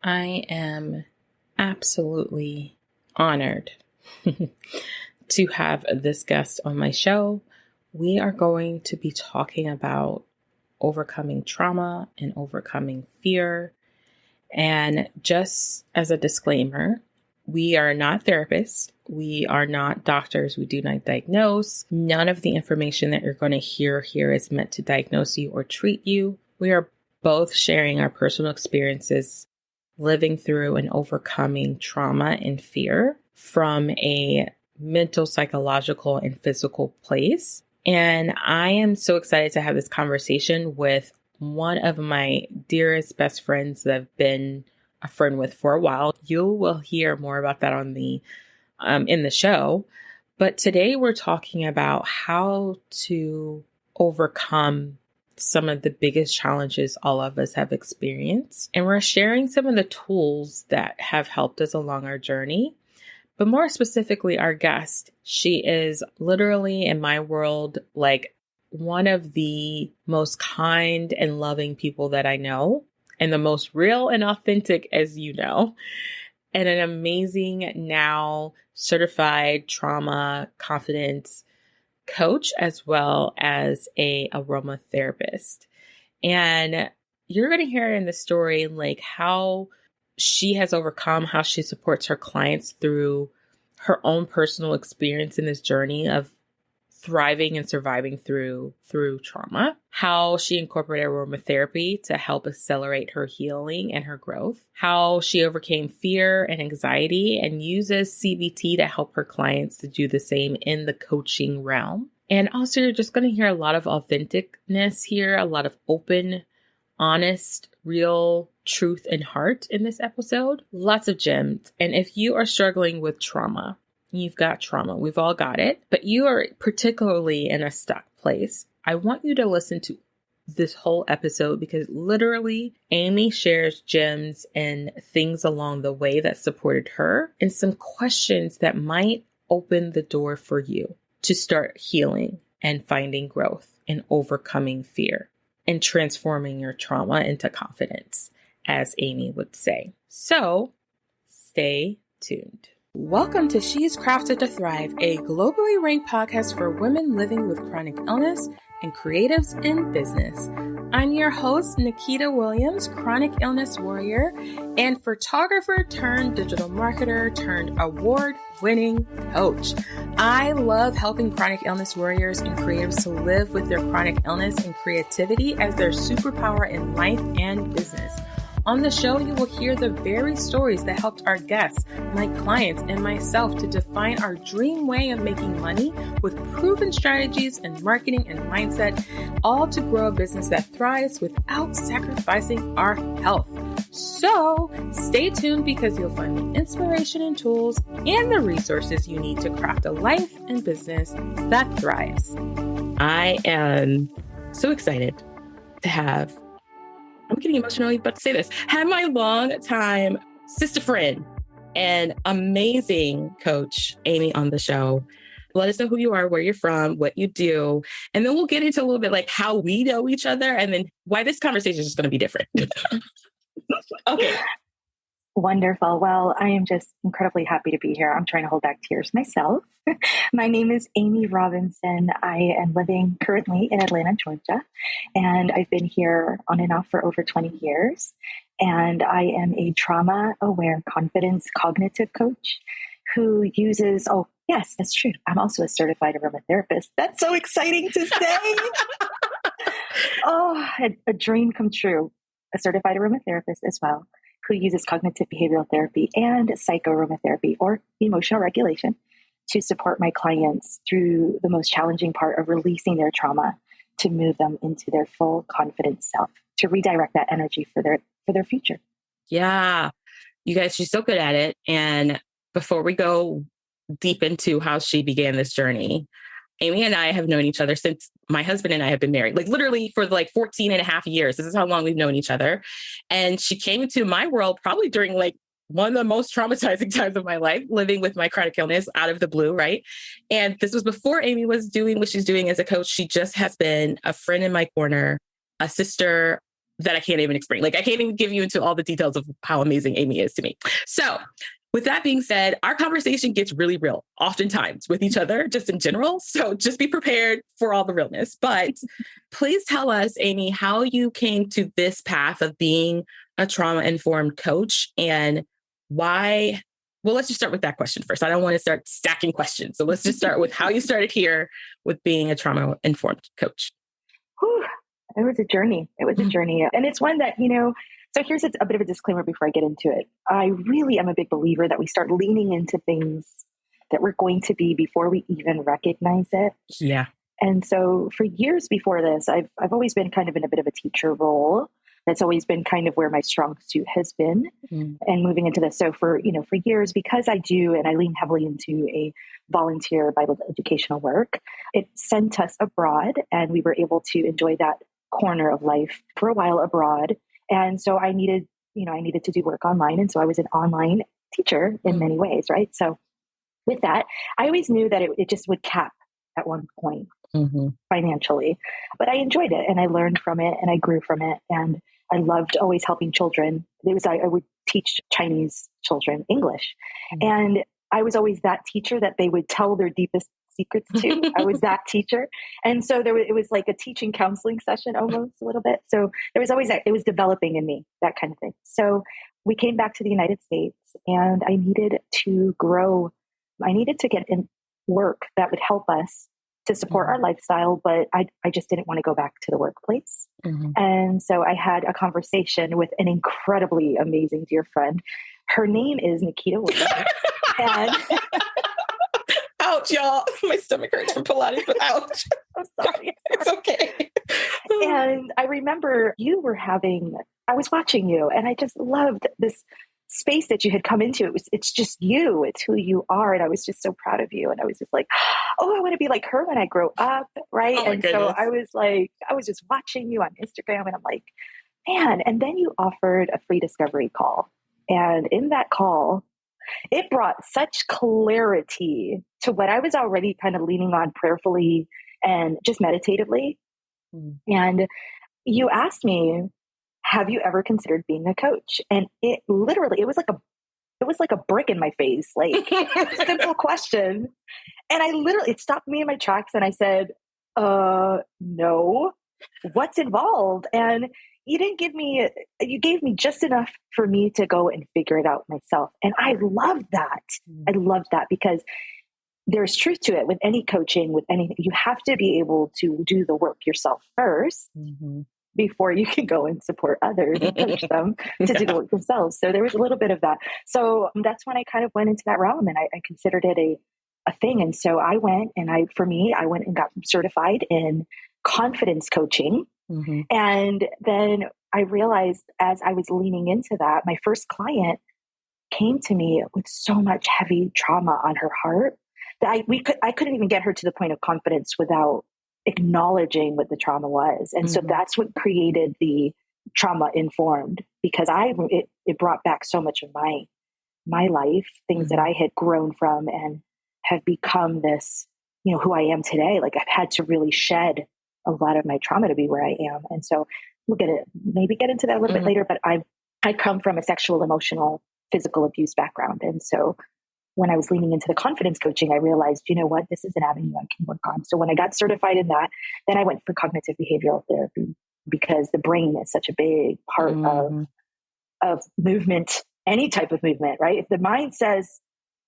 I am absolutely honored to have this guest on my show. We are going to be talking about overcoming trauma and overcoming fear. And just as a disclaimer, we are not therapists. We are not doctors. We do not diagnose. None of the information that you're going to hear here is meant to diagnose you or treat you. We are both sharing our personal experiences living through and overcoming trauma and fear from a mental, psychological, and physical place. And I am so excited to have this conversation with one of my dearest best friends that I've been a friend with for a while. You will hear more about that on the in the show. But today we're talking about how to overcome some of the biggest challenges all of us have experienced. And we're sharing some of the tools that have helped us along our journey. But more specifically, our guest, she is literally in my world, like one of the most kind and loving people that I know, and the most real and authentic, as you know, and an amazing now certified trauma confidence coach, as well as a aromatherapist. And you're going to hear in the story, like how she has overcome, how she supports her clients through her own personal experience in this journey of thriving and surviving through trauma, how she incorporated aromatherapy to help accelerate her healing and her growth, how she overcame fear and anxiety and uses CBT to help her clients to do the same in the coaching realm. And also, you're just going to hear a lot of authenticness here, a lot of open, honest, real truth and heart in this episode. Lots of gems. And if you are struggling with trauma, you've got trauma. We've all got it. But you are particularly in a stuck place. I want you to listen to this whole episode because literally Amy shares gems and things along the way that supported her and some questions that might open the door for you to start healing and finding growth and overcoming fear and transforming your trauma into confidence, as Amy would say. So stay tuned. Welcome to She's Crafted to Thrive, a globally ranked podcast for women living with chronic illness and creatives in business. I'm your host, Nikita Williams, chronic illness warrior and photographer turned digital marketer turned award-winning coach. I love helping chronic illness warriors and creatives to live with their chronic illness and creativity as their superpower in life and business. On the show, you will hear the very stories that helped our guests, my clients, and myself to define our dream way of making money with proven strategies and marketing and mindset, all to grow a business that thrives without sacrificing our health. So stay tuned because you'll find the inspiration and tools and the resources you need to craft a life and business that thrives. I am so excited to have, I'm getting emotional about to say this, have my long time sister friend and amazing coach, Amy, on the show. Let us know who you are, where you're from, what you do. And then we'll get into a little bit like how we know each other and then why this conversation is just going to be different. Okay. Wonderful. Well, I am just incredibly happy to be here. I'm trying to hold back tears myself. My name is Amy Robinson. I am living currently in Atlanta, Georgia, and I've been here on and off for over 20 years. And I am a trauma-aware confidence cognitive coach who uses, oh, yes, that's true. I'm also a certified aromatherapist. That's so exciting to say. Oh, a dream come true. A certified aromatherapist as well, who uses cognitive behavioral therapy and psychoaromatherapy or emotional regulation to support my clients through the most challenging part of releasing their trauma to move them into their full confident self, to redirect that energy for their future. Yeah. You guys, she's so good at it. And before we go deep into how she began this journey, Amy and I have known each other since my husband and I have been married, like literally for like 14 and a half years. This is how long we've known each other. And she came into my world probably during like one of the most traumatizing times of my life, living with my chronic illness out of the blue, right? And this was before Amy was doing what she's doing as a coach. She just has been a friend in my corner, a sister, that I can't even explain. Like I can't even give you into all the details of how amazing Amy is to me. So with that being said, our conversation gets really real oftentimes with each other, just in general. So just be prepared for all the realness. But please tell us, Amy, how you came to this path of being a trauma-informed coach and why. Well, let's just start with that question first. I don't want to start stacking questions. So let's just start with how you started here with being a trauma-informed coach. Whew, it was a journey. It was a journey. And it's one that, so here's a bit of a disclaimer before I get into it. I really am a big believer that we start leaning into things that we're going to be before we even recognize it. Yeah. And so for years before this, I've always been kind of in a bit of a teacher role. That's always been kind of where my strong suit has been. And moving into this. So for years, because I do, and I lean heavily into a volunteer Bible educational work, it sent us abroad and we were able to enjoy that corner of life for a while abroad. And so I needed to do work online. And so I was an online teacher in many ways, right? So with that, I always knew that it just would cap at one point financially, but I enjoyed it and I learned from it and I grew from it. And I loved always helping children. I would teach Chinese children English. And I was always that teacher that they would tell their deepest secrets to. I was that teacher. And so it was like a teaching counseling session almost a little bit. So there was always it was developing in me, that kind of thing. So we came back to the United States and I needed to grow. I needed to get in work that would help us to support our lifestyle, but I just didn't want to go back to the workplace. And so I had a conversation with an incredibly amazing dear friend. Her name is Nikita Williams. And ouch, y'all. My stomach hurts from Pilates, but ouch. I'm sorry. It's okay. And I remember I was watching you and I just loved this space that you had come into. It's just you, it's who you are. And I was just so proud of you. And I was just like, oh, I want to be like her when I grow up. Right. Oh, and so I was just watching you on Instagram and I'm like, man. And then you offered a free discovery call. And in that call, it brought such clarity to what I was already kind of leaning on prayerfully and just meditatively. And you asked me, have you ever considered being a coach? And it was like a brick in my face, like simple question. And it stopped me in my tracks. And I said, no, what's involved? And you gave me just enough for me to go and figure it out myself. And I love that. I love that because there's truth to it with any coaching, with anything. You have to be able to do the work yourself first before you can go and support others and coach them to do the work themselves. So there was a little bit of that. So that's when I kind of went into that realm and I considered it a thing. And so I went and I went and got certified in confidence coaching. And then I realized as I was leaning into that, my first client came to me with so much heavy trauma on her heart that I couldn't even get her to the point of confidence without acknowledging what the trauma was. And so that's what created the trauma informed, because it brought back so much of my life, things that I had grown from and have become this, who I am today. Like I've had to really shed a lot of my trauma to be where I am. And so we'll maybe get into that a little bit later, but I come from a sexual, emotional, physical abuse background. And so when I was leaning into the confidence coaching, I realized, this is an avenue I can work on. So when I got certified in that, then I went for cognitive behavioral therapy because the brain is such a big part of movement, any type of movement, right? If the mind says,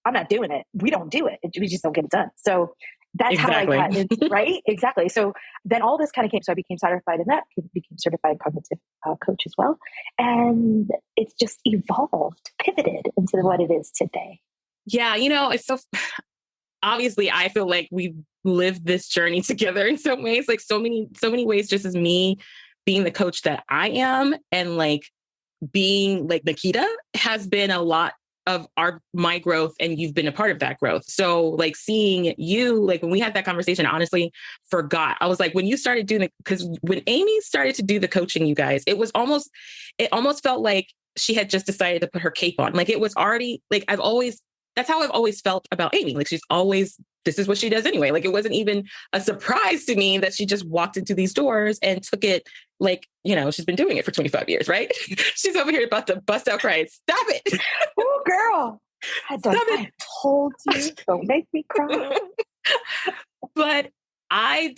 I'm not doing it, we don't do it. We just don't get it done. So that's how I got into, right? Exactly. So then all this kind of came. So I became certified in that, became certified cognitive coach as well. And it's just evolved, pivoted into what it is today. Yeah. It's so, obviously I feel like we've lived this journey together in some ways, like so many ways, just as me being the coach that I am and like being like Nikita has been a lot of my growth, and you've been a part of that growth. So like seeing you, like when we had that conversation, I honestly forgot. I was like, when you started doing because when Amy started to do the coaching, you guys, it almost felt like she had just decided to put her cape on. Like it was already like, I've always that's how I've always felt about Amy. Like she's always, this is what she does anyway. Like it wasn't even a surprise to me that she just walked into these doors and took it like, you know, she's been doing it for 25 years, right? She's over here about to bust out crying. Stop it. Oh, girl. I told you, don't make me cry. But I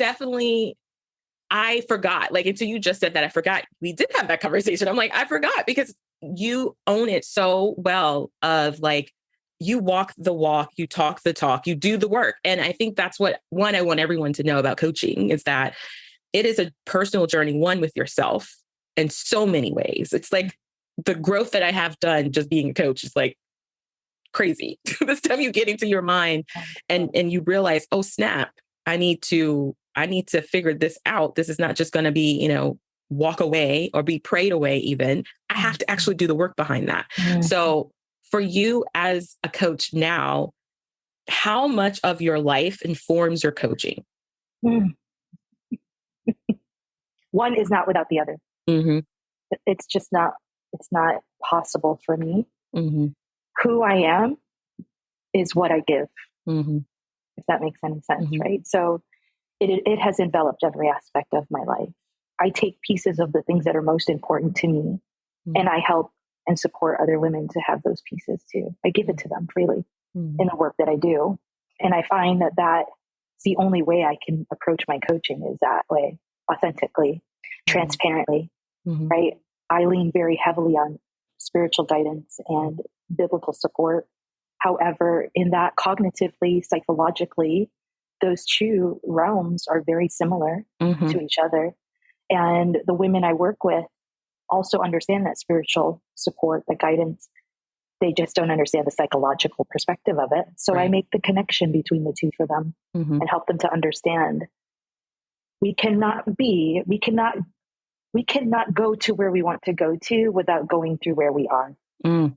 forgot, like, until you just said that, I forgot we did have that conversation. I'm like, I forgot because you own it so well of like, you walk the walk, you talk the talk, you do the work. And I think that's what I want everyone to know about coaching is that it is a personal journey, one with yourself in so many ways. It's like the growth that I have done just being a coach is like crazy. This time you get into your mind and you realize, oh snap, I need to figure this out. This is not just going to be, you know, walk away or be prayed away even. I have to actually do the work behind that. Mm-hmm. So for you as a coach now, how much of your life informs your coaching? One is not without the other. Mm-hmm. It's not possible for me. Mm-hmm. Who I am is what I give, mm-hmm. if that makes any sense, mm-hmm. right? So it has enveloped every aspect of my life. I take pieces of the things that are most important to me, mm-hmm. and I help and support other women to have those pieces too. I give it to them freely mm-hmm. in the work that I do. And I find that that's the only way I can approach my coaching is that way, authentically, mm-hmm. transparently, mm-hmm. right? I lean very heavily on spiritual guidance and biblical support. However, in that cognitively, psychologically, those two realms are very similar mm-hmm. to each other. And the women I work with also understand that spiritual support, the guidance. They just don't understand the psychological perspective of it. So right. I make the connection between the two for them mm-hmm. and help them to understand we cannot go to where we want to go to without going through where we are. Mm.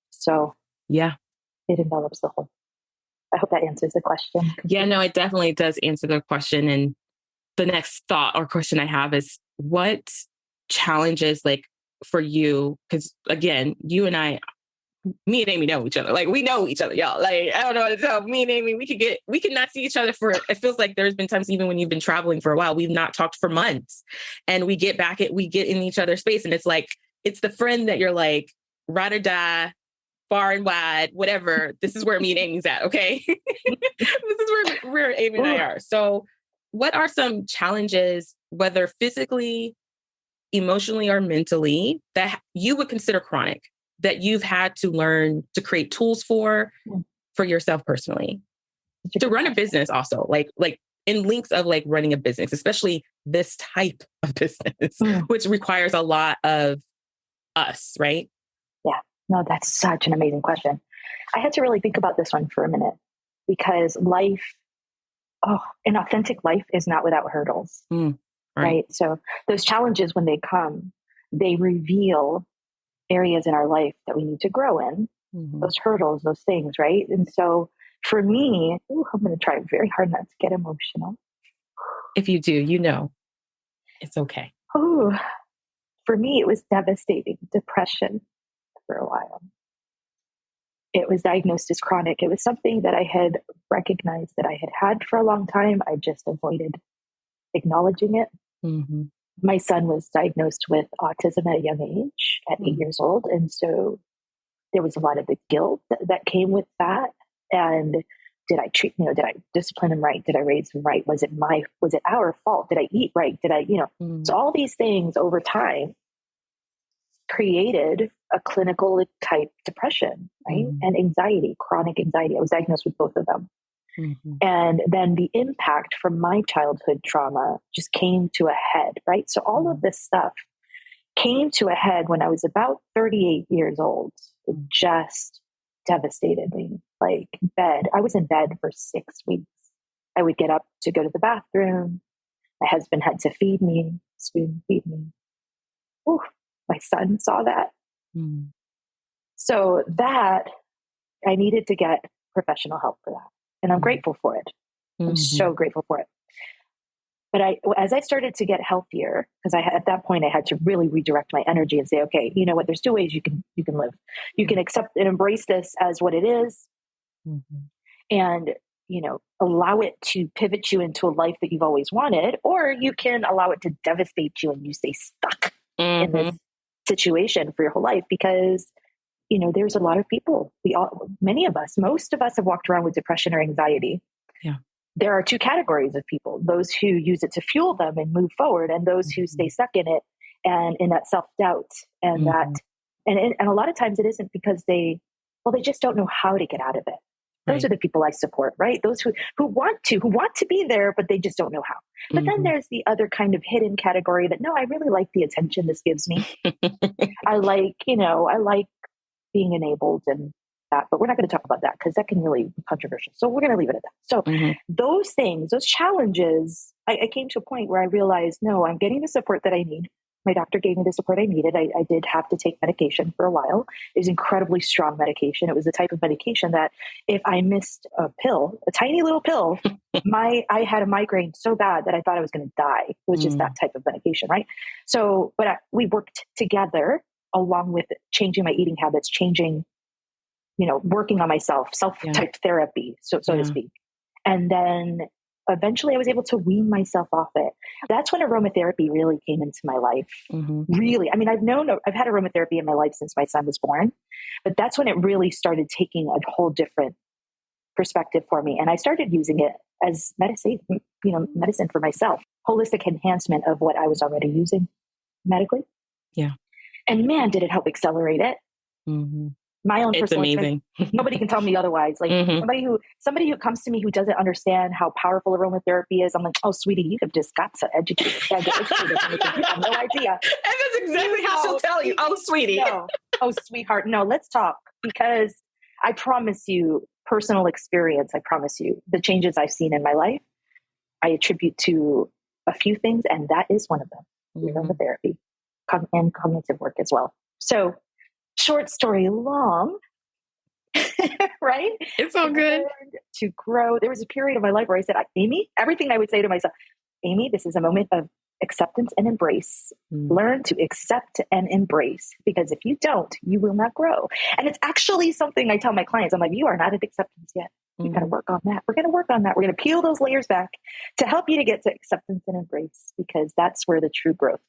So yeah, it envelops the whole. I hope that answers the question. Yeah, no, it definitely does answer the question. And the next thought or question I have is what challenges like for you? Because again, you and me and Amy know each other. Like we know each other, y'all. Like, I don't know what to tell. Me and Amy, we could not see each other for, it feels like there's been times even when you've been traveling for a while, we've not talked for months and we get in each other's space. And it's like, it's the friend that you're like, ride or die, far and wide, whatever. This is where me and Amy's at. Okay. This is where Amy and I are. So what are some challenges, whether physically, emotionally, or mentally that you would consider chronic, that you've had to learn to create tools for yourself personally, to run a business also, like in links of like running a business, especially this type of business, which requires a lot of us, right? Yeah, no, that's such an amazing question. I had to really think about this one for a minute because an authentic life is not without hurdles, right? So those challenges, when they come, they reveal areas in our life that we need to grow in, those hurdles, those things, right? And so for me, I'm going to try very hard not to get emotional. If you do, you know, it's okay. For me, it was devastating depression for a while. It was diagnosed as chronic. It was something that I had recognized that I had for a long time. I just avoided acknowledging it. Mm-hmm. My son was diagnosed with autism at a young age, at 8 years old. And so there was a lot of the guilt that came with that. And did I discipline him right? Did I raise him right? Was it our fault? Did I eat right? So all these things over time created a clinical type depression, right? And anxiety, chronic anxiety. I was diagnosed with both of them. Mm-hmm. And then the impact from my childhood trauma just came to a head, right? So all of this stuff came to a head when I was about 38 years old. It just devastated me. Like I was in bed for 6 weeks. I would get up to go to the bathroom. My husband had to feed me, spoon feed me. Ooh, my son saw that. So that I needed to get professional help for that. And I'm grateful for it. I'm so grateful for it. But as I started to get healthier, because at that point I had to really redirect my energy and say, okay, you know what? There's two ways you can live. You can accept and embrace this as what it is, and allow it to pivot you into a life that you've always wanted, or you can allow it to devastate you and you stay stuck in this situation for your whole life. Because there's a lot of people. Many of us, most of us have walked around with depression or anxiety. Yeah. There are two categories of people: those who use it to fuel them and move forward, and those who stay stuck in it and in that self-doubt and and a lot of times it isn't because they just don't know how to get out of it. Those are the people I support, right? Those who want to be there, but they just don't know how. But then there's the other kind of hidden category that, no, I really like the attention this gives me. I like being enabled and that, but we're not going to talk about that because that can really be controversial. So we're going to leave it at that. So those things, those challenges, I came to a point where I realized, no, I'm getting the support that I need. My doctor gave me the support I needed. I did have to take medication for a while. It was incredibly strong medication. It was the type of medication that if I missed a pill, a tiny little pill, I had a migraine so bad that I thought I was going to die. It was just that type of medication, right? So, but we worked together along with changing my eating habits, working on myself, self-type therapy, so to speak. And then eventually I was able to wean myself off it. That's when aromatherapy really came into my life. Really. I mean, I've had aromatherapy in my life since my son was born, but that's when it really started taking a whole different perspective for me. And I started using it as medicine for myself, holistic enhancement of what I was already using medically. Yeah. And man, did it help accelerate it. My own personal amazing. Nobody can tell me otherwise. Like somebody who comes to me who doesn't understand how powerful aromatherapy is, I'm like, oh, sweetie, you have just got to educate. You have no idea. And that's exactly how she'll tell you. Oh, sweetie. No. Oh, sweetheart. No, let's talk, because I promise you, personal experience. I promise you, the changes I've seen in my life, I attribute to a few things, and that is one of them. Aromatherapy and cognitive work as well. So, short story long, right? It's all good. To grow. There was a period of my life where I said, Amy, everything I would say to myself, Amy, this is a moment of acceptance and embrace. Learn to accept and embrace, because if you don't, you will not grow. And it's actually something I tell my clients. I'm like, you are not at acceptance yet. You got to work on that. We're going to work on that. We're going to peel those layers back to help you to get to acceptance and embrace, because that's where the true growth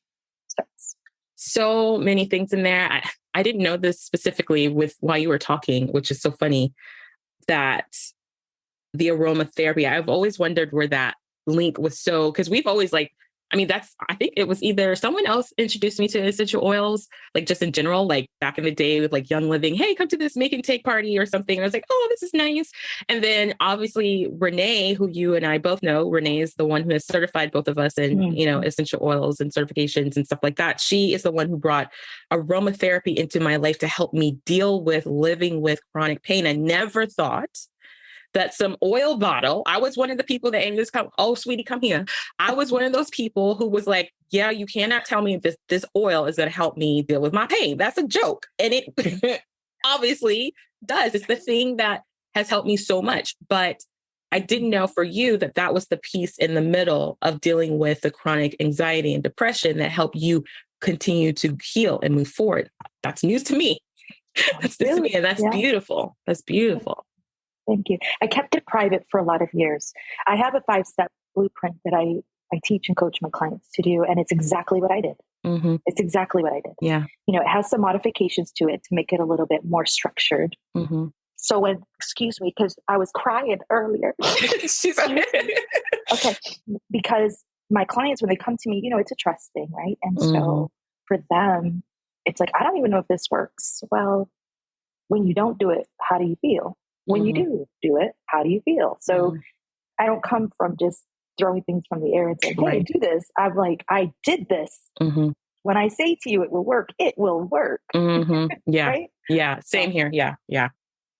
starts. So many things in there. I didn't know this specifically while you were talking, which is so funny, that the aromatherapy, I've always wondered where that link was. So, because we've always I think it was either someone else introduced me to essential oils, like just in general, like back in the day with like Young Living, hey, come to this make and take party or something. And I was like, oh, this is nice. And then obviously Renee, who you and I both know, Renee is the one who has certified both of us in, essential oils and certifications and stuff like that. She is the one who brought aromatherapy into my life to help me deal with living with chronic pain. I never thought that some oil bottle, I was one of the people that Amy was oh, sweetie, come here. I was one of those people who was like, yeah, you cannot tell me this oil is going to help me deal with my pain. That's a joke. And it obviously does. It's the thing that has helped me so much. But I didn't know for you that was the piece in the middle of dealing with the chronic anxiety and depression that helped you continue to heal and move forward. That's news to me. That's news to me. And that's beautiful. That's beautiful. Thank you. I kept it private for a lot of years. I have a 5-step blueprint that I teach and coach my clients to do, and it's exactly what I did. It's exactly what I did. Yeah. It has some modifications to it to make it a little bit more structured. So excuse me, because I was crying earlier. Okay. Because my clients, when they come to me, it's a trust thing, right? And so for them, it's like, I don't even know if this works. Well, when you don't do it, how do you feel? When you do it, how do you feel? So I don't come from just throwing things from the air and saying, hey, do this. I'm like, I did this. When I say to you, it will work, it will work. Yeah. Right? Yeah. Same here. Yeah. Yeah.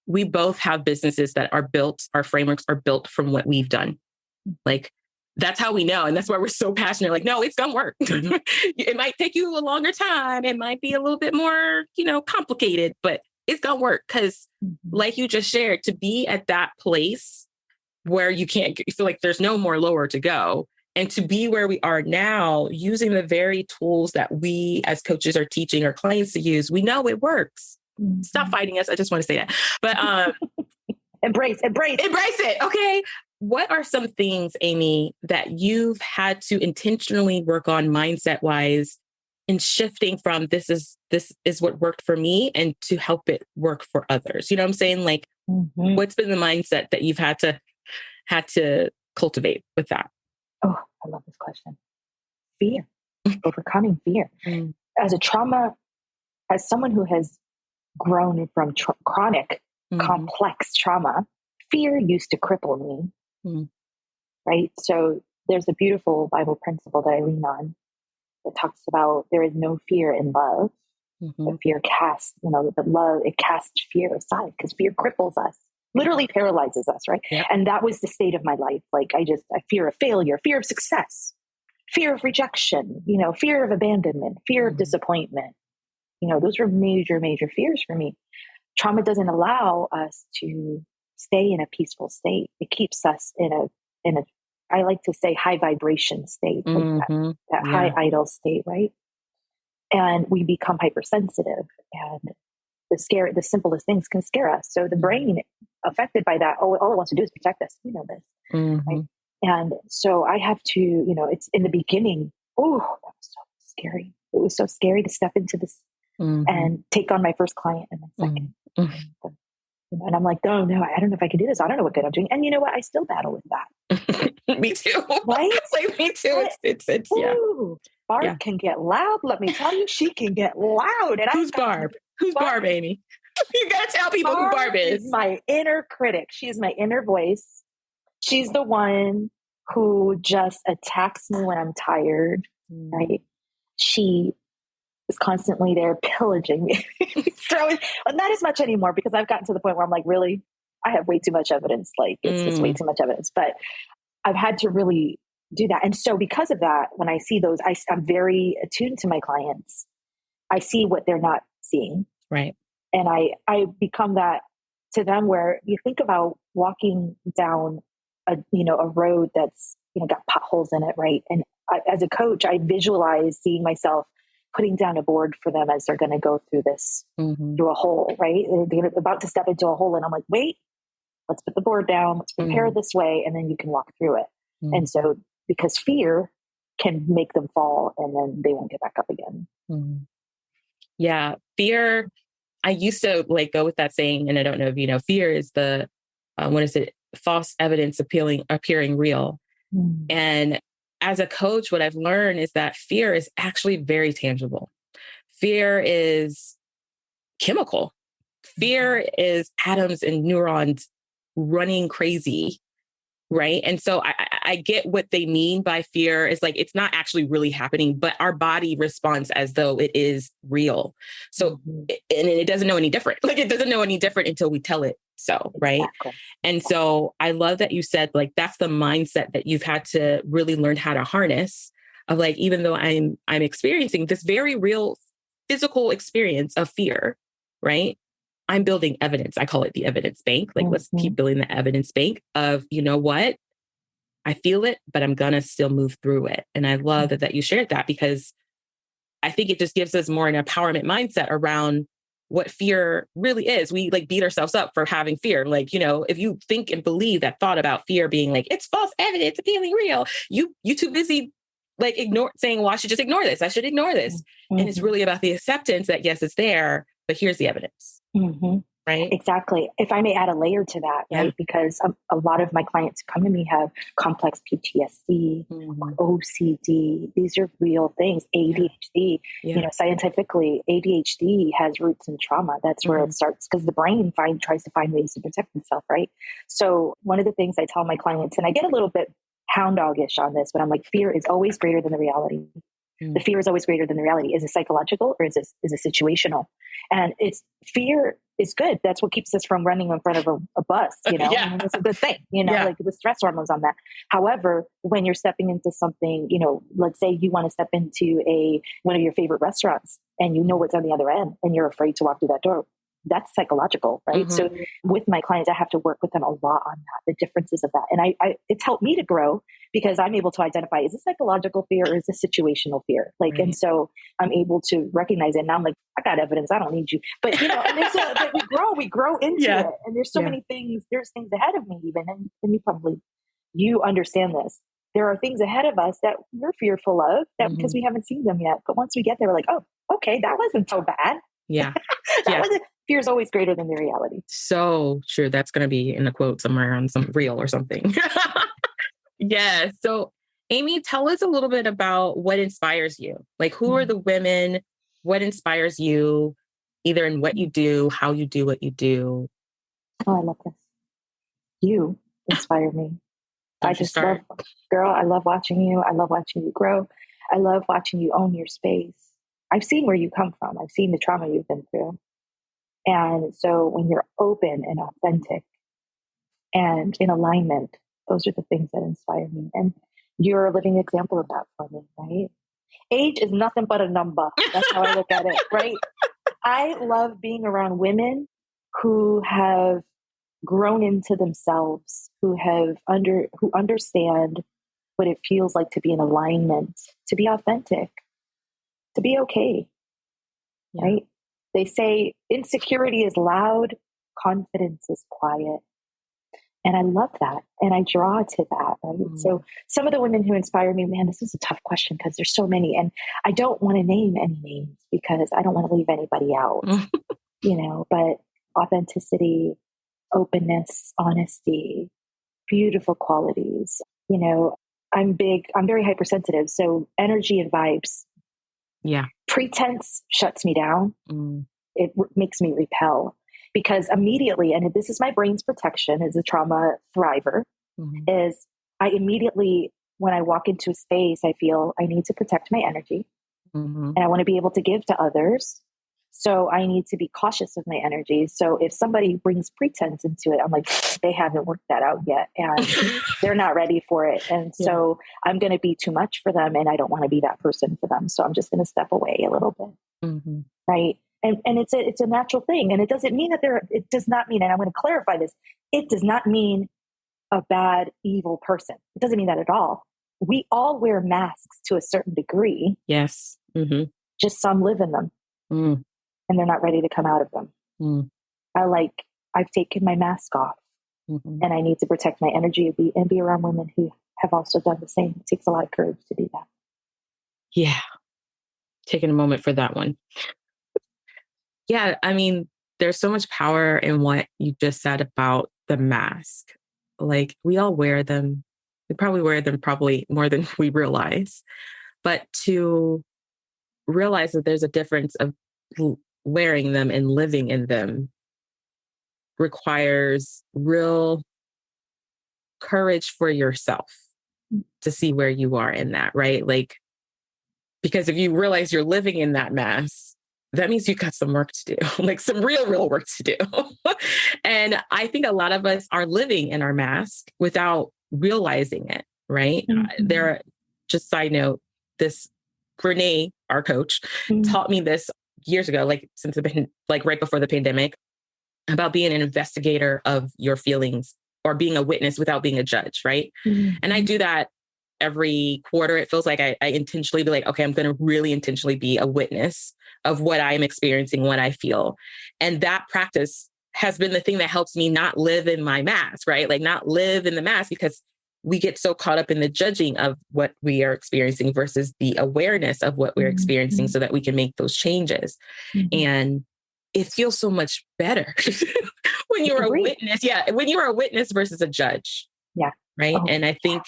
We both have businesses that are built, our frameworks are built from what we've done. Like, that's how we know. And that's why we're so passionate. Like, no, it's going to work. It might take you a longer time. It might be a little bit more, complicated, but it's going to work. Because like you just shared, to be at that place where you feel like there's no more lower to go, And to be where we are now, using the very tools that we as coaches are teaching our clients to use, we know it works. Mm-hmm. Stop fighting us. I just want to say that. But embrace it. Okay. What are some things, Amy, that you've had to intentionally work on mindset wise in shifting from this is what worked for me and to help it work for others? You know what I'm saying? Like, what's been the mindset that you've had to cultivate with that? Oh, I love this question. Fear, overcoming fear. As someone who has grown from chronic, complex trauma, fear used to cripple me, right? So there's a beautiful Bible principle that I lean on that talks about there is no fear in love. But fear casts, it casts fear aside because fear cripples us, literally paralyzes us, right? Yep. And that was the state of my life. Like I fear of failure, fear of success, fear of rejection, fear of abandonment, fear of disappointment. Those were major, major fears for me. Trauma doesn't allow us to stay in a peaceful state. It keeps us in a I like to say high vibration state, like that high idle state, right? And we become hypersensitive, and the simplest things can scare us. So the brain affected by that, all it wants to do is protect us. We know this. Right? And so I have to, it's in the beginning. Oh, that was so scary. It was so scary to step into this and take on my first client and my second. And I'm like, oh no, I don't know if I can do this. I don't know what good I'm doing. And you know what? I still battle with that. Me too. Right? Like me too. It's Barb can get loud. Let me tell you, she can get loud. And who's Barb? Who's Barb, Amy? You gotta tell people who Barb is. My inner critic. She is my inner voice. She's the one who just attacks me when I'm tired. Right? She is constantly there pillaging me. Throwing, not as much anymore because I've gotten to the point where I'm like, really, I have way too much evidence. Like it's just way too much evidence. But I've had to really do that. And so because of that, when I see those, I'm very attuned to my clients. I see what they're not seeing. Right. And I become that to them where you think about walking down a road that's, got potholes in it. Right. And as a coach, I visualize seeing myself putting down a board for them as they're going to go through this, through a hole, right? They're about to step into a hole. And I'm like, wait, let's put the board down. Let's prepare this way. And then you can walk through it. And so because fear can make them fall and then they won't get back up again. Yeah. Fear. I used to go with that saying, and I don't know if you know, fear is the, what is it? False evidence appearing real. And as a coach, what I've learned is that fear is actually very tangible. Fear is chemical. Fear is atoms and neurons running crazy. Right. And so I get what they mean by fear is like, it's not actually really happening, but our body responds as though it is real. So, and it doesn't know any different. Like it doesn't know any different until we tell it so. Right. Exactly. And so I love that you said that's the mindset that you've had to really learn how to harness of even though I'm experiencing this very real physical experience of fear. Right. I'm building evidence. I call it the evidence bank. Let's keep building the evidence bank of, you know what? I feel it, but I'm going to still move through it. And I love that you shared that because I think it just gives us more an empowerment mindset around what fear really is. We beat ourselves up for having fear. If you think and believe that thought about fear being it's false evidence appearing real, you too busy saying, well, I should just ignore this. I should ignore this. And it's really about the acceptance that yes, it's there, but here's the evidence. Right? Exactly. If I may add a layer to that, right? Because a lot of my clients who come to me have complex PTSD, OCD. These are real things. ADHD. Scientifically, ADHD has roots in trauma. That's where it starts because the brain tries to find ways to protect itself, right? So one of the things I tell my clients, and I get a little bit hound doggish on this, but I'm like, fear is always greater than the reality. The fear is always greater than the reality. Is it psychological or is it situational? And fear is good. That's what keeps us from running in front of a bus, I mean, it's a good thing, the stress hormones on that. However, when you're stepping into something, let's say you want to step into one of your favorite restaurants and you know what's on the other end and you're afraid to walk through that door. that's psychological, right? So with my clients, I have to work with them a lot on that, the differences of that. And it's helped me to grow because I'm able to identify, is this psychological fear or is this situational fear? Like, and so I'm able to recognize it. And now I'm like, I got evidence. I don't need you. But, you know, and but we grow into it. And there's so many things, there's things ahead of me even. And you understand this. There are things ahead of us that we're fearful of that because we haven't seen them yet. But once we get there, we're like, oh, okay, that wasn't so bad. Yeah. Fear is always greater than the reality. So true. That's going to be in a quote somewhere on some reel or something. Yeah. So Amy, tell us a little bit about what inspires you. Like, who are the women? What inspires you, either in what you do, how you do what you do? Oh, I love this. You inspire me. Don't I you just start? Girl, I love watching you. I love watching you grow. I love watching you own your space. I've seen where you come from. I've seen the trauma you've been through. And so when you're open and authentic and in alignment, those are the things that inspire me. And you're a living example of that for me, right? Age is nothing but a number. That's how I look at it, right? I love being around women who have grown into themselves, who understand what it feels like to be in alignment, to be authentic, to be okay, right? They say insecurity is loud, confidence is quiet. And I love that. And I draw to that, right? So some of the women who inspire me, man, this is a tough question because there's so many. And I don't want to name any names because I don't want to leave anybody out, you know, but authenticity, openness, honesty, beautiful qualities. You know, I'm very hypersensitive. So energy and vibes. Yeah. Pretense shuts me down. It makes me repel because immediately, and this is my brain's protection as a trauma thriver, is I immediately, when I walk into a space, I feel I need to protect my energy and I want to be able to give to others. So I need to be cautious of my energy. So if somebody brings pretense into it, I'm like, they haven't worked that out yet and they're not ready for it. And so I'm going to be too much for them and I don't want to be that person for them. So I'm just going to step away a little bit. Right. And it's a natural thing. And it doesn't mean that it does not mean, and I'm going to clarify this. It does not mean a bad, evil person. It doesn't mean that at all. We all wear masks to a certain degree. Yes. Just some live in them. And they're not ready to come out of them. I've taken my mask off and I need to protect my energy and be around women who have also done the same. It takes a lot of courage to do that. Yeah. Taking a moment for that one. Yeah. I mean, there's so much power in what you just said about the mask. Like, we all wear them. We probably wear them more than we realize. But to realize that there's a difference of wearing them and living in them requires real courage for yourself to see where you are in that, right? Like, because if you realize you're living in that mask, that means you've got some work to do, like some real work to do. And I think a lot of us are living in our mask without realizing it, right? Just side note, this Renee, our coach, taught me this years ago, like since like right before the pandemic, about being an investigator of your feelings or being a witness without being a judge, right? And I do that every quarter. It feels like I intentionally be like, okay, I'm going to really intentionally be a witness of what I'm experiencing, what I feel. And that practice has been the thing that helps me not live in my mask, right? Like not live in the mask, because we get so caught up in the judging of what we are experiencing versus the awareness of what we're experiencing so that we can make those changes. And it feels so much better when you're a witness. Yeah. When you're a witness versus a judge. Yeah. Right. And I think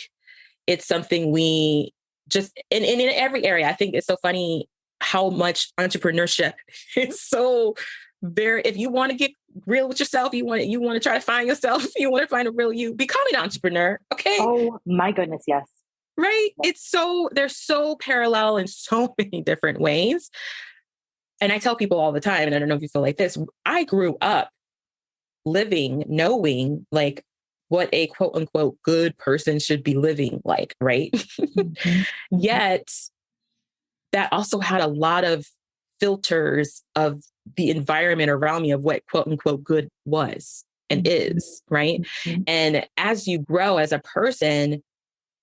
it's something we just, in every area, I think it's so funny how much entrepreneurship is so very, if you want to get real with yourself, you want to try to find yourself, you want to find a real you, become an entrepreneur. Okay. Oh my goodness. Yes. Right. It's they're so parallel in so many different ways. And I tell people all the time, and I don't know if you feel like this, I grew up knowing like what a quote unquote good person should be living like, right? Yet that also had a lot of filters of the environment around me of what quote unquote good was and is, right? Mm-hmm. And as you grow as a person,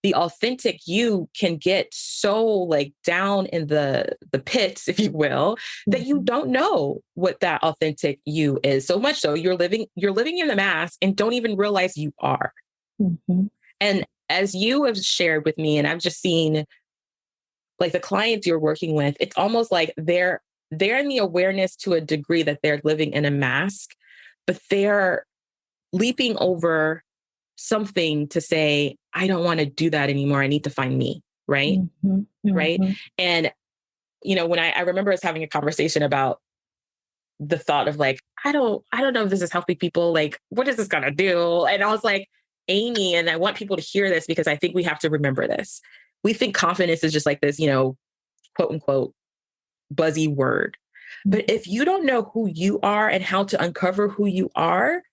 the authentic you can get so like down in the pits, if you will, that you don't know what that authentic you is. So much so you're living in the mask and don't even realize you are. Mm-hmm. And as you have shared with me, and I've just seen like the clients you're working with, it's almost like they're in the awareness to a degree that they're living in a mask, but they're leaping over something to say, I don't want to do that anymore. I need to find me. Right. Mm-hmm. Right. Mm-hmm. And, when I remember us having a conversation about the thought of like, I don't know if this is helping people. Like, what is this going to do? And I was like, Amy, and I want people to hear this because I think we have to remember this. We think confidence is just like this, quote unquote, buzzy word. But if you don't know who you are and how to uncover who you are,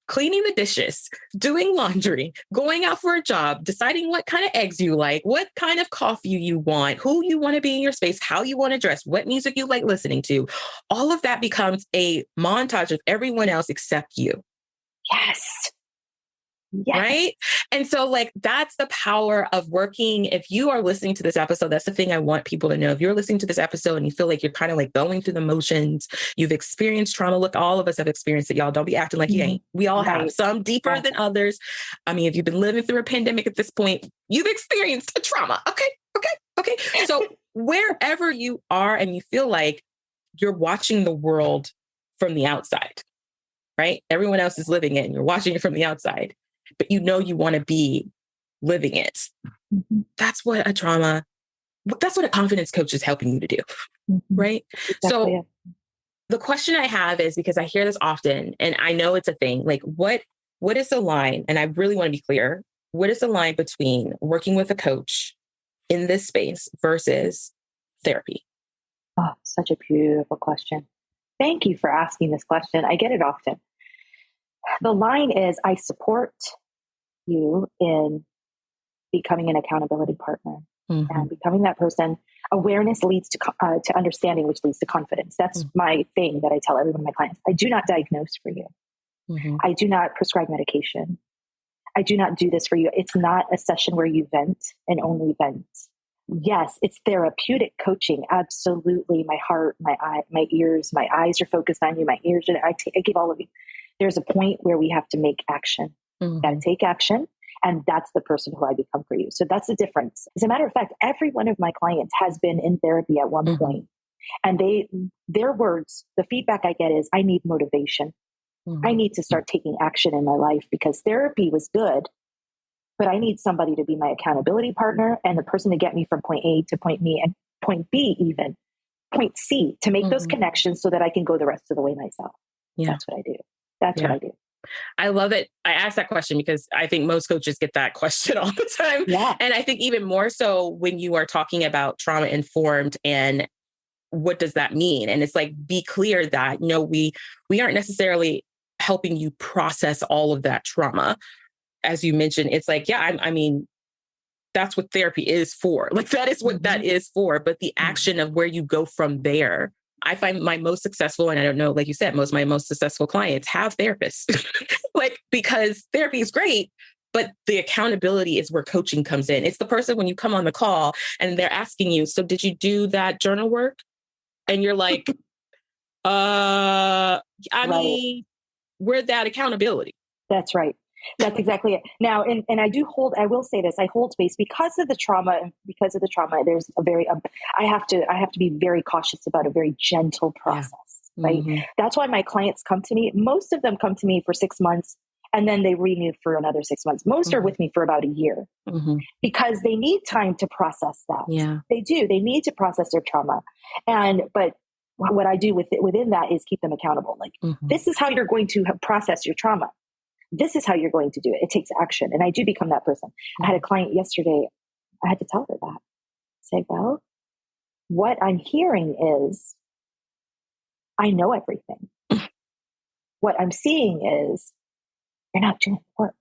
cleaning the dishes, doing laundry, going out for a job, deciding what kind of eggs you like, what kind of coffee you want, who you want to be in your space, how you want to dress, what music you like listening to, all of that becomes a montage of everyone else except you. Yes. Yes. Right. And so like, that's the power of working. If you are listening to this episode, that's the thing I want people to know. If you're listening to this episode and you feel like you're kind of like going through the motions, you've experienced trauma. Look, all of us have experienced it. Y'all don't be acting like you ain't. We all have, some deeper than others. I mean, if you've been living through a pandemic at this point, you've experienced a trauma. Okay. So wherever you are and you feel like you're watching the world from the outside, right? Everyone else is living it and you're watching it from the outside, but you want to be living it. Mm-hmm. That's what a confidence coach is helping you to do. Mm-hmm. Right. Exactly. So the question I have is, because I hear this often and I know it's a thing, like what is the line? And I really want to be clear. What is the line between working with a coach in this space versus therapy? Oh, such a beautiful question. Thank you for asking this question. I get it often. The line is, I support you in becoming an accountability partner and becoming that person. Awareness leads to understanding, which leads to confidence. That's my thing that I tell every one of my clients. I do not diagnose for you. I do not prescribe medication. I do not do this for you. It's not a session where you vent and only vent. Yes, it's therapeutic coaching. Absolutely. My heart, my ears, my eyes are focused on you. My ears are, I give all of you. There's a point where we have to make action. Got to take action. And that's the person who I become for you. So that's the difference. As a matter of fact, every one of my clients has been in therapy at one point. And their words, the feedback I get is, I need motivation. I need to start taking action in my life because therapy was good, but I need somebody to be my accountability partner and the person to get me from point A to point B and point B, even point C, to make those connections so that I can go the rest of the way myself. Yeah. That's what I do. That's what I do. I love it. I asked that question because I think most coaches get that question all the time. Yeah. And I think even more so when you are talking about trauma informed and what does that mean? And it's like, be clear that, we aren't necessarily helping you process all of that trauma. As you mentioned, it's like, I mean, that's what therapy is for. Like that is what that is for. But the action of where you go from there, I find my most successful, and I don't know, like you said, most of my most successful clients have therapists, like, because therapy is great, but the accountability is where coaching comes in. It's the person when you come on the call and they're asking you, so did you do that journal work? And you're like, I mean, where's that accountability? That's right. That's exactly it. Now, and I will say this, I hold space because of the trauma. There's a very, I have to be very cautious about a very gentle process, right? That's why my clients come to me. Most of them come to me for 6 months and then they renew for another 6 months. Most are with me for about a year because they need time to process that. Yeah, they do. They need to process their trauma. But what I do within that is keep them accountable. Like, this is how you're going to process your trauma. This is how you're going to do it. It takes action. And I do become that person. I had a client yesterday. I had to tell her that. Say, well, what I'm hearing is, I know everything. What I'm seeing is, you're not doing the work.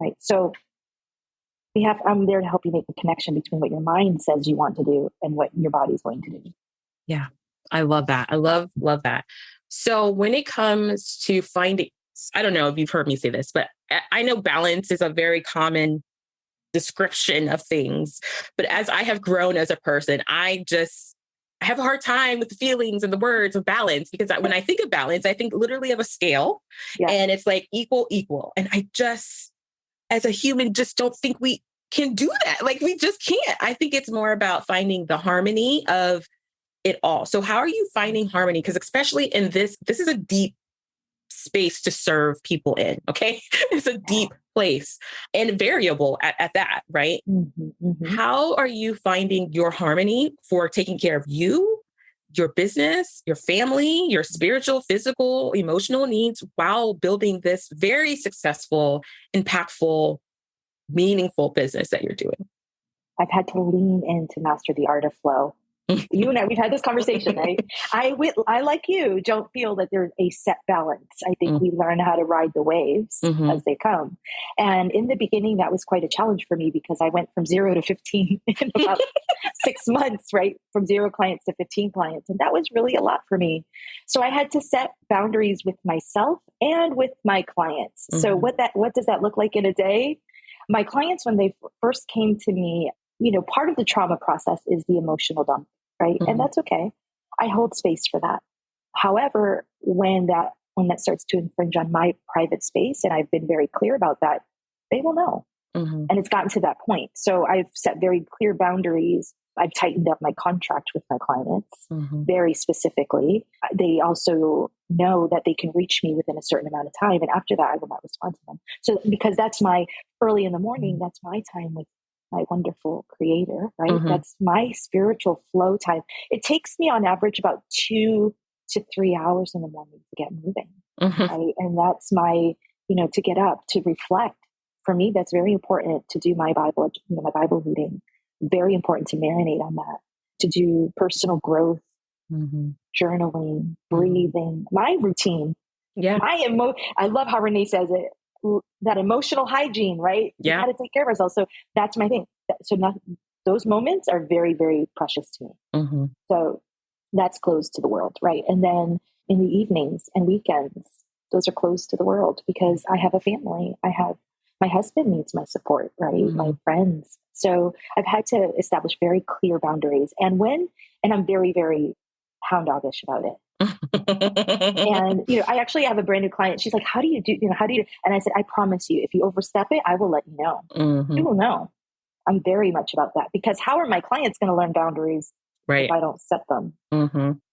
Right. So I'm there to help you make the connection between what your mind says you want to do and what your body's going to do. Yeah. I love that. I love that. So when it comes to finding, I don't know if you've heard me say this, but I know balance is a very common description of things. But as I have grown as a person, I have a hard time with the feelings and the words of balance, because when I think of balance, I think literally of a scale, Yeah. and it's like equal, equal. And I just, as a human, just don't think we can do that. Like, we just can't. I think it's more about finding the harmony of it all. So how are you finding harmony? Because especially in this is a deep space to serve people in. Okay. It's a deep place and variable at that, right? Mm-hmm, mm-hmm. How are you finding your harmony for taking care of you, your business, your family, your spiritual, physical, emotional needs, while building this very successful, impactful, meaningful business that you're doing? I've had to lean in to master the art of flow. You and I, we've had this conversation, right? I, like you, don't feel that there's a set balance. I think we learn how to ride the waves as they come. And in the beginning, that was quite a challenge for me, because I went from 0 to 15 in about 6 months, right? From 0 clients to 15 clients. And that was really a lot for me. So I had to set boundaries with myself and with my clients. So what does that look like in a day? My clients, when they first came to me, part of the trauma process is the emotional dump, right? And that's okay. I hold space for that. However, when that starts to infringe on my private space, and I've been very clear about that, they will know. And it's gotten to that point. So I've set very clear boundaries. I've tightened up my contract with my clients very specifically. They also know that they can reach me within a certain amount of time. And after that, I will not respond to them. So because that's my early in the morning, that's my time with my wonderful creator, right? That's my spiritual flow time. It takes me on average about 2 to 3 hours in the morning to get moving. Right? And that's my, to get up, to reflect. For me, that's very important to do my Bible, my Bible reading. Very important to marinate on that, to do personal growth, journaling, breathing, my routine. Yeah. I love how Renee says it, that emotional hygiene, right? Yeah. We got to take care of ourselves. So that's my thing. So those moments are very, very precious to me. So that's closed to the world, right? And then in the evenings and weekends, those are closed to the world, because I have a family. My husband needs my support, right? My friends. So I've had to establish very clear boundaries. And I'm very, very hound doggish about it. And, I actually have a brand new client. She's like, how do you do? And I said, I promise you, if you overstep it, I will let you know. You will know. I'm very much about that, because how are my clients going to learn boundaries if I don't set them?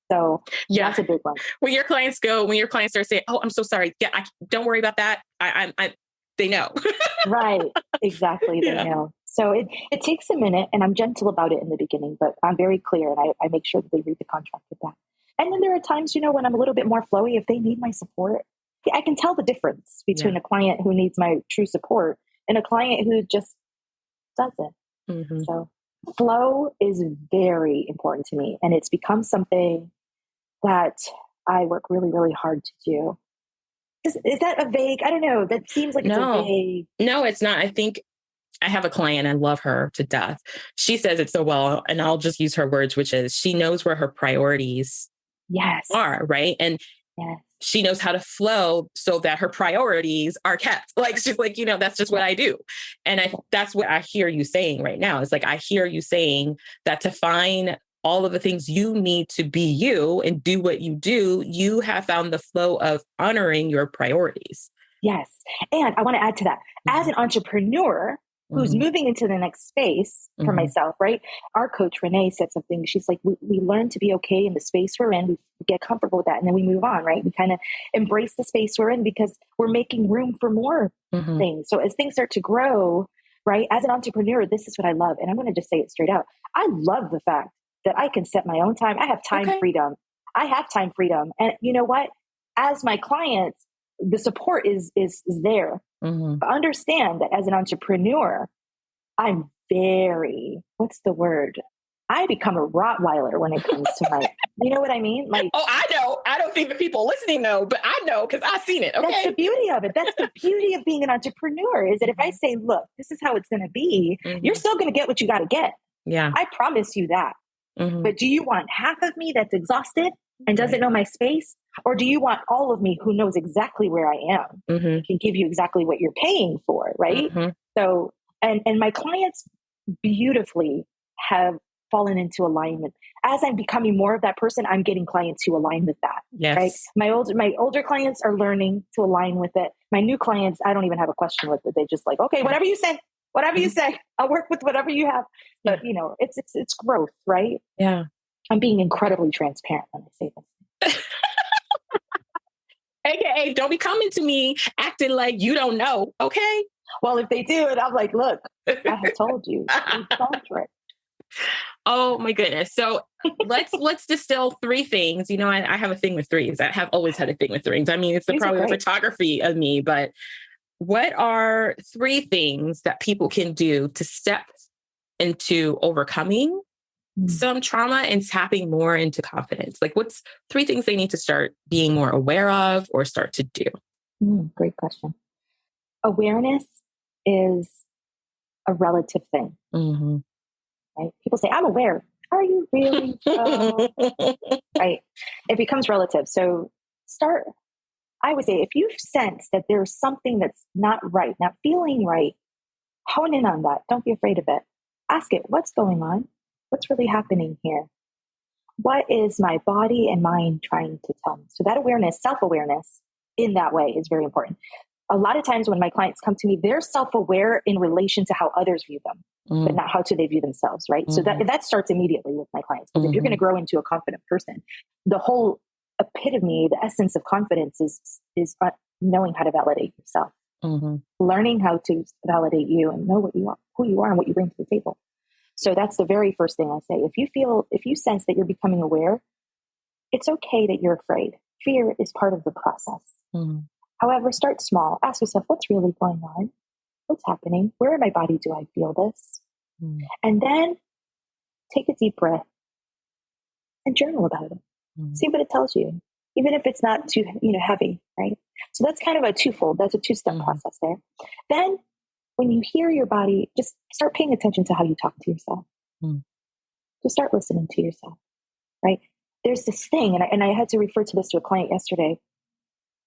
So that's a big one. When your clients start saying, oh, I'm so sorry. Yeah, don't worry about that. They know. Right. Exactly. They know. So it takes a minute, and I'm gentle about it in the beginning, but I'm very clear, and I make sure that they read the contract with that. And then there are times, when I'm a little bit more flowy, if they need my support, I can tell the difference between a client who needs my true support and a client who just doesn't. So flow is very important to me, and it's become something that I work really, really hard to do. Is that a vague? I don't know. That seems like it's a vague. No, it's not. I think I have a client, I love her to death. She says it so well, and I'll just use her words, which is she knows where her priorities are, right? And she knows how to flow so that her priorities are kept. Like, she's like, that's just what I do. And that's what I hear you saying right now. It's like, I hear you saying that to find all of the things you need to be you and do what you do, you have found the flow of honoring your priorities. Yes. And I want to add to that. As an entrepreneur who's moving into the next space for myself, right? Our coach, Renee, said something. She's like, we learn to be okay in the space we're in. We get comfortable with that. And then we move on, right? We kind of embrace the space we're in, because we're making room for more things. So as things start to grow, right? As an entrepreneur, this is what I love. And I'm going to just say it straight out. I love the fact that I can set my own time. I have time freedom. And you know what? As my clients, the support is there. But understand that as an entrepreneur, I'm what's the word? I become a Rottweiler when it comes to my, you know what I mean? Like, oh, I know. I don't think the people listening know, but I know, because I've seen it. Okay. That's the beauty of it. That's the beauty of being an entrepreneur, is that if I say, look, this is how it's going to be, you're still going to get what you got to get. Yeah. I promise you that. Mm-hmm. But do you want half of me that's exhausted and doesn't know my space? Or do you want all of me who knows exactly where I am, Mm-hmm. can give you exactly what you're paying for, right? Mm-hmm. So, and my clients beautifully have fallen into alignment. As I'm becoming more of that person, I'm getting clients who align with that. Yes. Right? My older clients are learning to align with it. My new clients, I don't even have a question with it. They just like, okay, whatever you say, I'll work with whatever you have. But you know, it's growth, right? Yeah. I'm being incredibly transparent when I say this. AKA, don't be coming to me acting like you don't know. Okay. Well, if they do, and I'm like, look, I had told you. Oh my goodness. So let's distill three things. You know, I have a thing with threes. I have always had a thing with threes. I mean, it's probably the photography of me, but what are three things that people can do to step into overcoming some trauma and tapping more into confidence? Like, what's three things they need to start being more aware of or start to do? Great question. Awareness is a relative thing. Mm-hmm. Right? People say, I'm aware. Are you really? Right? It becomes relative. So I would say, if you sense that there's something that's not right, not feeling right, hone in on that. Don't be afraid of it. Ask it, what's going on? What's really happening here? What is my body and mind trying to tell me? So that awareness, self-awareness in that way is very important. A lot of times when my clients come to me, they're self-aware in relation to how others view them, but not how do they view themselves, right? So that starts immediately with my clients. Because if you're going to grow into a confident person, the whole epitome, the essence of confidence is knowing how to validate yourself, learning how to validate you and know what you are, who you are, and what you bring to the table. So that's the very first thing I say. If you sense that you're becoming aware, it's okay that you're afraid. Fear is part of the process. However, start small. Ask yourself, what's really going on? What's happening? Where in my body do I feel this? And then take a deep breath and journal about it. See what it tells you, even if it's not too heavy, right? So that's kind of a twofold. That's a two-step process there. Then when you hear your body, just start paying attention to how you talk to yourself. Just start listening to yourself, right? There's this thing, and I had to refer to this to a client yesterday.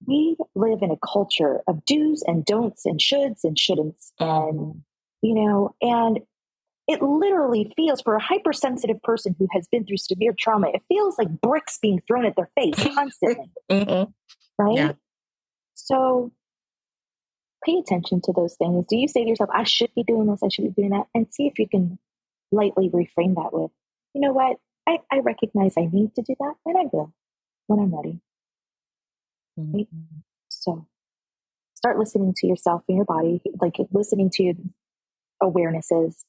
We live in a culture of do's and don'ts and shoulds and shouldn'ts. And, and it literally feels, for a hypersensitive person who has been through severe trauma, it feels like bricks being thrown at their face constantly. Right? Yeah. So pay attention to those things. Do you say to yourself, I should be doing this, I should be doing that? And see if you can lightly reframe that with, you know what? I recognize I need to do that, and I will when I'm ready. Right? So start listening to yourself and your body, like listening to your awarenesses.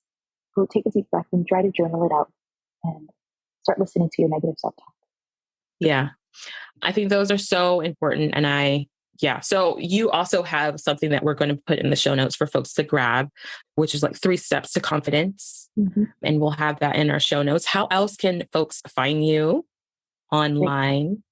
Go take a deep breath and try to journal it out and start listening to your negative self-talk. Yeah. I think those are so important. And so you also have something that we're going to put in the show notes for folks to grab, which is like 3 steps to confidence. And we'll have that in our show notes. How else can folks find you online?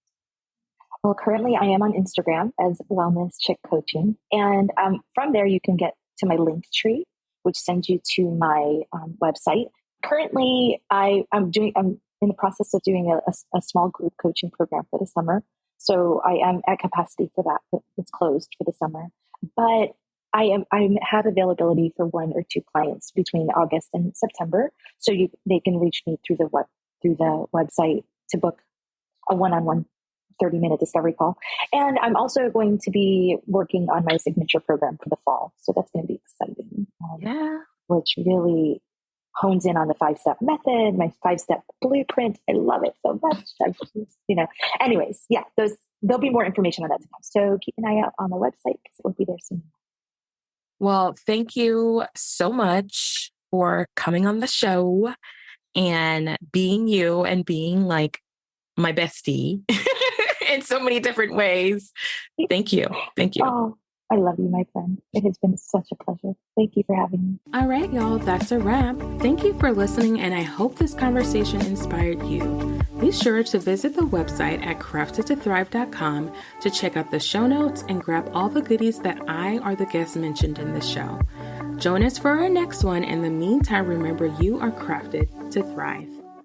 Well, currently I am on Instagram as Wellness Chick Coaching. And from there, you can get to my link tree, which sends you to my website. Currently, I'm in the process of doing a small group coaching program for the summer. So I am at capacity for that, but it's closed for the summer. But I have availability for 1 or 2 clients between August and September. So they can reach me through the website to book a one-on-one 30-minute discovery call. And I'm also going to be working on my signature program for the fall. So that's going to be exciting. Which really hones in on the 5-step method, my 5-step blueprint. I love it so much. Anyways, there'll be more information on that to come. So keep an eye out on the website because it will be there soon. Well, thank you so much for coming on the show and being you and being like my bestie in so many different ways. Thank you. Thank you. Oh, I love you, my friend. It has been such a pleasure. Thank you for having me. All right, y'all, that's a wrap. Thank you for listening, and I hope this conversation inspired you. Be sure to visit the website at craftedtothrive.com to check out the show notes and grab all the goodies that I or the guests mentioned in the show. Join us for our next one. In the meantime, remember, you are crafted to thrive.